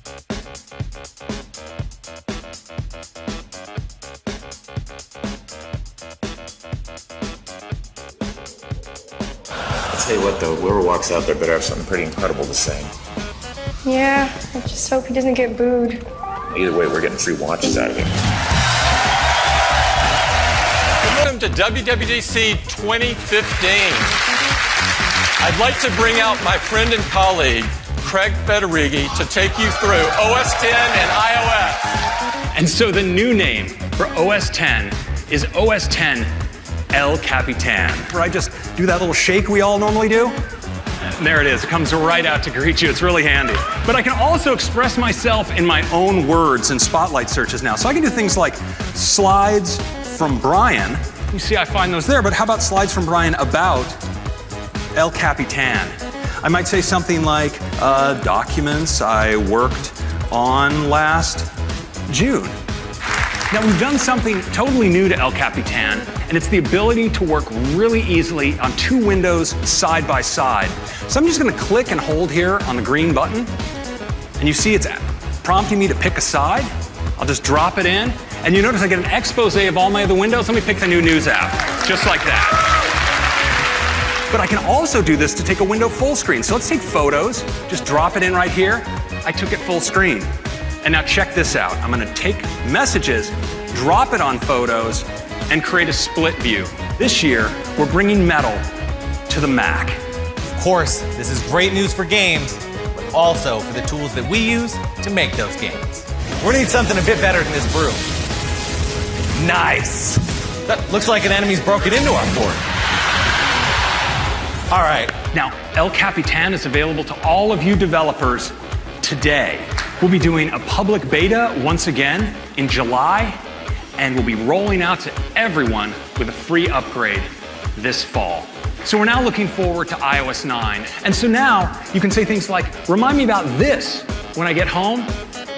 I'll tell you what, though, whoever walks out there better have something pretty incredible to say. Yeah, I just hope he doesn't get booed. Either way, we're getting free watches out of it. Welcome to WWDC 2015. I'd like to bring out my friend and colleague, Craig Federighi, to take you through OS 10 and iOS. And so the new name for OS 10 is OS 10 El Capitan. Where I just do that little shake we all normally do. And there it is. It comes right out to greet you. It's really handy. But I can also express myself in my own words in Spotlight searches now. So I can do things like slides from Brian. You see, I find those there, but how about slides from Brian about El Capitan? I might say something like documents I worked on last June. Now, we've done something totally new to El Capitan, and it's the ability to work really easily on two windows side by side. So I'm just going to click and hold here on the green button, and you see it's prompting me to pick a side. I'll just drop it in, and you notice I get an expose of all my other windows. Let me pick the new news app, just like that. But I can also do this to take a window full screen. So let's take photos, just drop it in right here. I took it full screen. And now check this out. I'm gonna take messages, drop it on photos, and create a split view. This year, we're bringing Metal to the Mac. Of course, this is great news for games, but also for the tools that we use to make those games. We're gonna need something a bit better than this broom. Nice. That looks like an enemy's broken into our fort. All right. Now, El Capitan is available to all of you developers today. We'll be doing a public beta once again in July, and we'll be rolling out to everyone with a free upgrade this fall. So we're now looking forward to iOS 9. And so now you can say things like, remind me about this when I get home,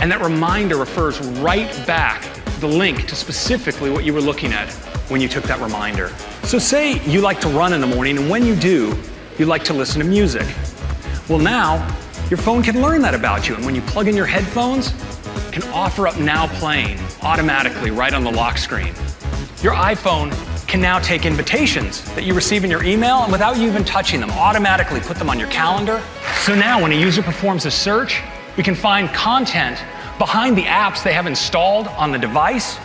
and that reminder refers right back to the link to specifically what you were looking at when you took that reminder. So say you like to run in the morning, and when you do, you like to listen to music. Well, now, your phone can learn that about you, and when you plug in your headphones, it can offer up Now Playing automatically right on the lock screen. Your iPhone can now take invitations that you receive in your email, and without you even touching them, automatically put them on your calendar. So now when a user performs a search, we can find content behind the apps they have installed on the device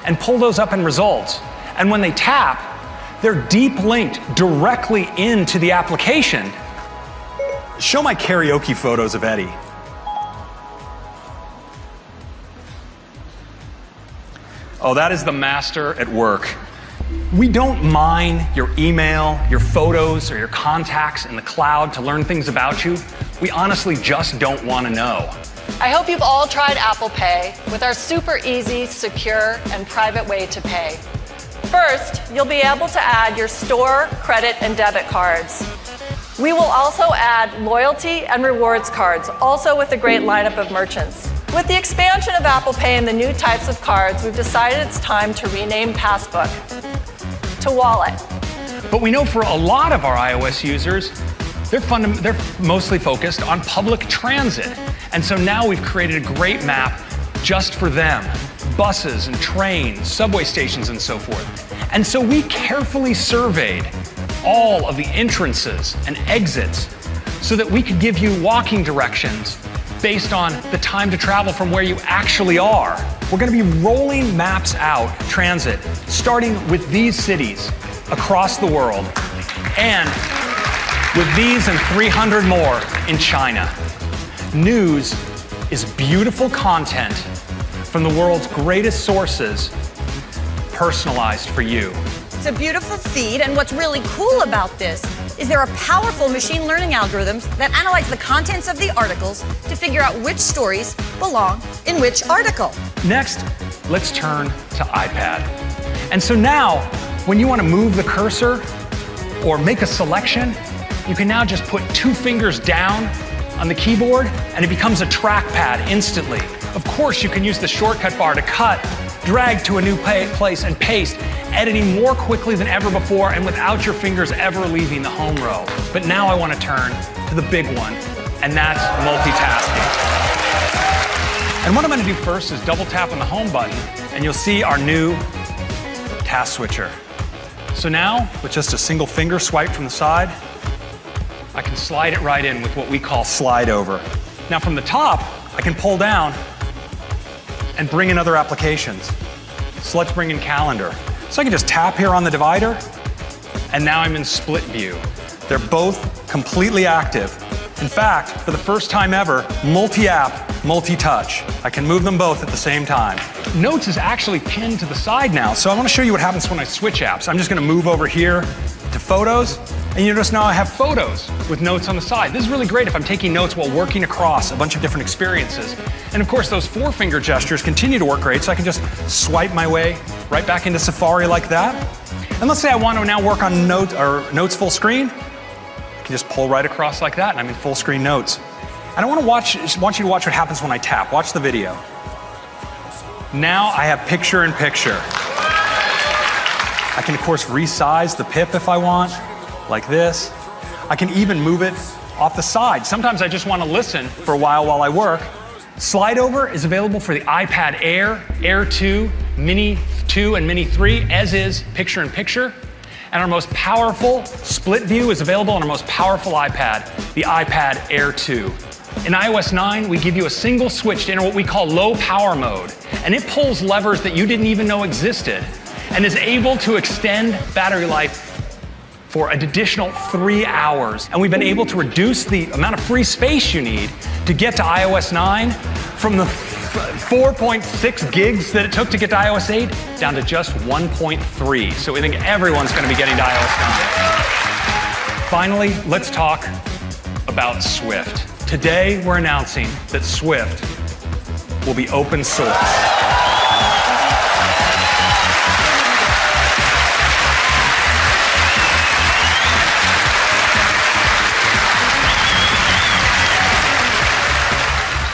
and pull those up in results. And when they tap, they're deep linked directly into the application. Show my karaoke photos of Eddie. Oh, that is the master at work. We don't mine your email, your photos, or your contacts in the cloud to learn things about you. We honestly just don't want to know. I hope you've all tried Apple Pay with our super easy, secure, and private way to pay. First, you'll be able to add your store, credit, and debit cards. We will also add loyalty and rewards cards, also with a great lineup of merchants. With the expansion of Apple Pay and the new types of cards, we've decided it's time to rename Passbook to Wallet. But we know for a lot of our iOS users, they're mostly focused on public transit. And so now we've created a great map just for them. Buses and trains, subway stations, and so forth. And so we carefully surveyed all of the entrances and exits so that we could give you walking directions based on the time to travel from where you actually are. We're going to be rolling maps out, transit, starting with these cities across the world, and with these and 300 more in China. News is beautiful content from the world's greatest sources, personalized for you. It's a beautiful feed, and what's really cool about this is there are powerful machine learning algorithms that analyze the contents of the articles to figure out which stories belong in which article. Next, let's turn to iPad. And so now, when you want to move the cursor or make a selection, you can now just put 2 fingers down on the keyboard and it becomes a trackpad instantly. Of course, you can use the shortcut bar to cut, drag to a new place, and paste, editing more quickly than ever before and without your fingers ever leaving the home row. But now I want to turn to the big one, and that's multitasking. And what I'm going to do first is double tap on the home button, and you'll see our new task switcher. So now, with just a single finger swipe from the side, I can slide it right in with what we call slide over. Now from the top, I can pull down and bring in other applications. So let's bring in calendar. So I can just tap here on the divider, and now I'm in split view. They're both completely active. In fact, for the first time ever, multi-app, multi-touch. I can move them both at the same time. Notes is actually pinned to the side now, so I want to show you what happens when I switch apps. I'm just going to move over here to Photos, and you notice now I have Photos with notes on the side. This is really great if I'm taking notes while working across a bunch of different experiences. And of course, those four-finger gestures continue to work great, so I can just swipe my way right back into Safari like that. And let's say I want to now work on notes full screen. I can just pull right across like that, and I'm in full screen notes. And I want you to watch what happens when I tap. Watch the video. Now I have picture in picture. I can, of course, resize the pip if I want, like this. I can even move it off the side. Sometimes I just want to listen for a while I work. Slide over is available for the iPad Air, Air 2, Mini 2, and Mini 3, as is picture in picture. And our most powerful split view is available on our most powerful iPad, the iPad Air 2. In iOS 9, we give you a single switch to enter what we call low power mode. And it pulls levers that you didn't even know existed and is able to extend battery life for an additional 3 hours. And we've been able to reduce the amount of free space you need to get to iOS 9 from the 4.6 gigs that it took to get to iOS 8 down to just 1.3. So we think everyone's going to be getting to iOS 9. Finally, let's talk about Swift. Today, we're announcing that Swift will be open source.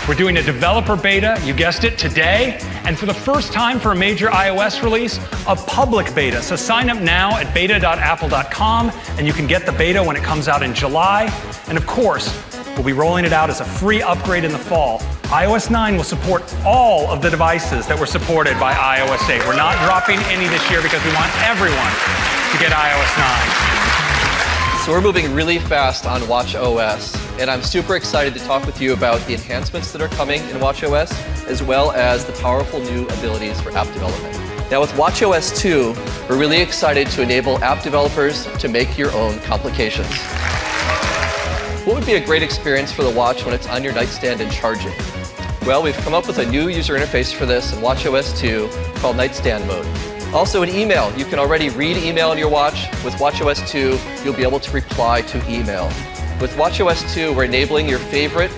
We're doing a developer beta, you guessed it, today, and for the first time for a major iOS release, a public beta. So sign up now at beta.apple.com, and you can get the beta when it comes out in July. And of course, we'll be rolling it out as a free upgrade in the fall. iOS 9 will support all of the devices that were supported by iOS 8. We're not dropping any this year because we want everyone to get iOS 9. So we're moving really fast on watchOS, and I'm super excited to talk with you about the enhancements that are coming in watchOS, as well as the powerful new abilities for app development. Now with watchOS 2, we're really excited to enable app developers to make your own complications. What would be a great experience for the watch when it's on your nightstand and charging? Well, we've come up with a new user interface for this in watchOS 2 called Nightstand Mode. Also in email, you can already read email on your watch. With watchOS 2, you'll be able to reply to email. With watchOS 2, we're enabling your favorite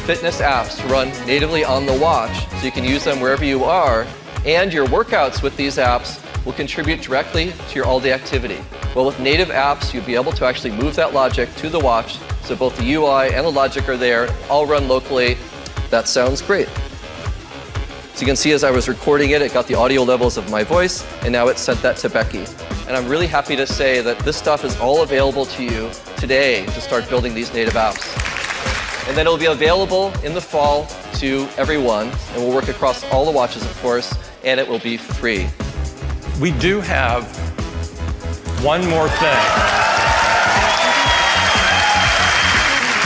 fitness apps to run natively on the watch, so you can use them wherever you are, and your workouts with these apps will contribute directly to your all-day activity. Well, with native apps, you'll be able to actually move that logic to the watch, so both the UI and the logic are there, all run locally. That sounds great. So you can see as I was recording it, it got the audio levels of my voice, and now it sent that to Becky. And I'm really happy to say that this stuff is all available to you today to start building these native apps. And then it'll be available in the fall to everyone, and we'll work across all the watches, of course, and it will be free. We do have one more thing.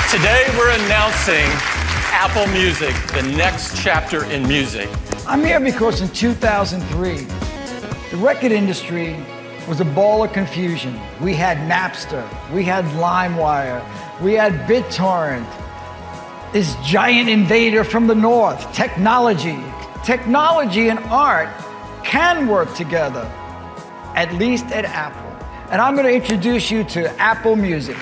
Today we're announcing Apple Music, the next chapter in music. I'm here because in 2003, the record industry was a ball of confusion. We had Napster, we had LimeWire, we had BitTorrent, this giant invader from the north, technology. Technology and art can work together, at least at Apple. And I'm going to introduce you to Apple Music.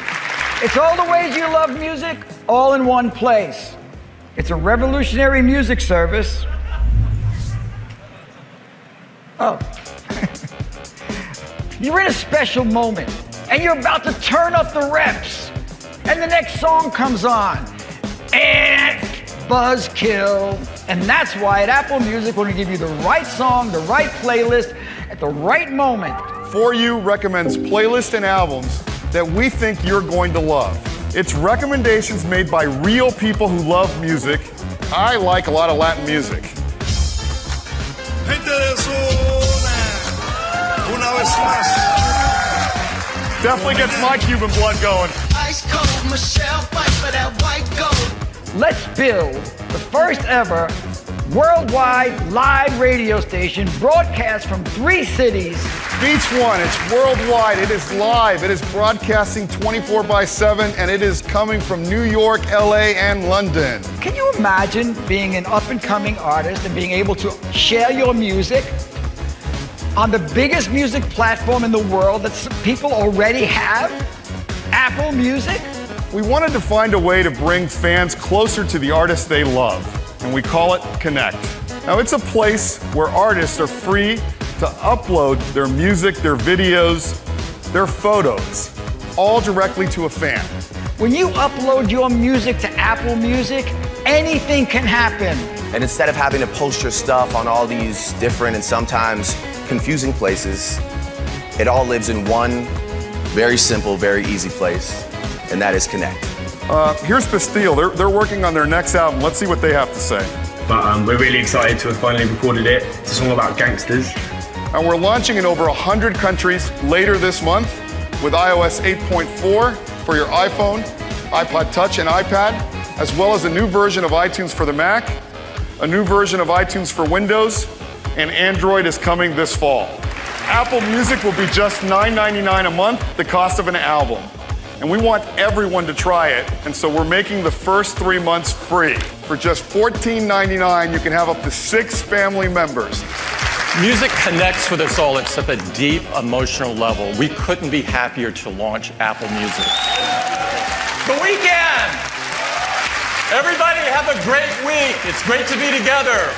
It's all the ways you love music, all in one place. It's a revolutionary music service. Oh. You're in a special moment, and you're about to turn up the reps, and the next song comes on, and buzzkill. And that's why at Apple Music, we're going to give you the right song, the right playlist, at the right moment. For You recommends playlists and albums that we think you're going to love. It's recommendations made by real people who love music I like a lot of Latin music. Definitely gets my Cuban blood going. Ice cold, Michelle, fight for that white gold. Let's build the first ever worldwide live radio station broadcast from 3 cities. Beach One, it's worldwide, it is live, it is broadcasting 24/7, and it is coming from New York, LA, and London. Can you imagine being an up-and-coming artist and being able to share your music on the biggest music platform in the world that people already have? Apple Music? We wanted to find a way to bring fans closer to the artists they love, and we call it Connect. Now, it's a place where artists are free to upload their music, their videos, their photos, all directly to a fan. When you upload your music to Apple Music, anything can happen. And instead of having to post your stuff on all these different and sometimes confusing places, it all lives in one very simple, very easy place, and that is Connect. Here's Bastille. They're working on their next album. Let's see what they have to say. But we're really excited to have finally recorded it. It's a song about gangsters. And we're launching in over 100 countries later this month with iOS 8.4 for your iPhone, iPod Touch, and iPad, as well as a new version of iTunes for the Mac, a new version of iTunes for Windows, and Android is coming this fall. Apple Music will be just $9.99 a month, the cost of an album. And we want everyone to try it, and so we're making the first 3 months free. For just $14.99, you can have up to 6 family members. Music connects with us all at such a deep emotional level. We couldn't be happier to launch Apple Music. The weekend! Everybody have a great week. It's great to be together.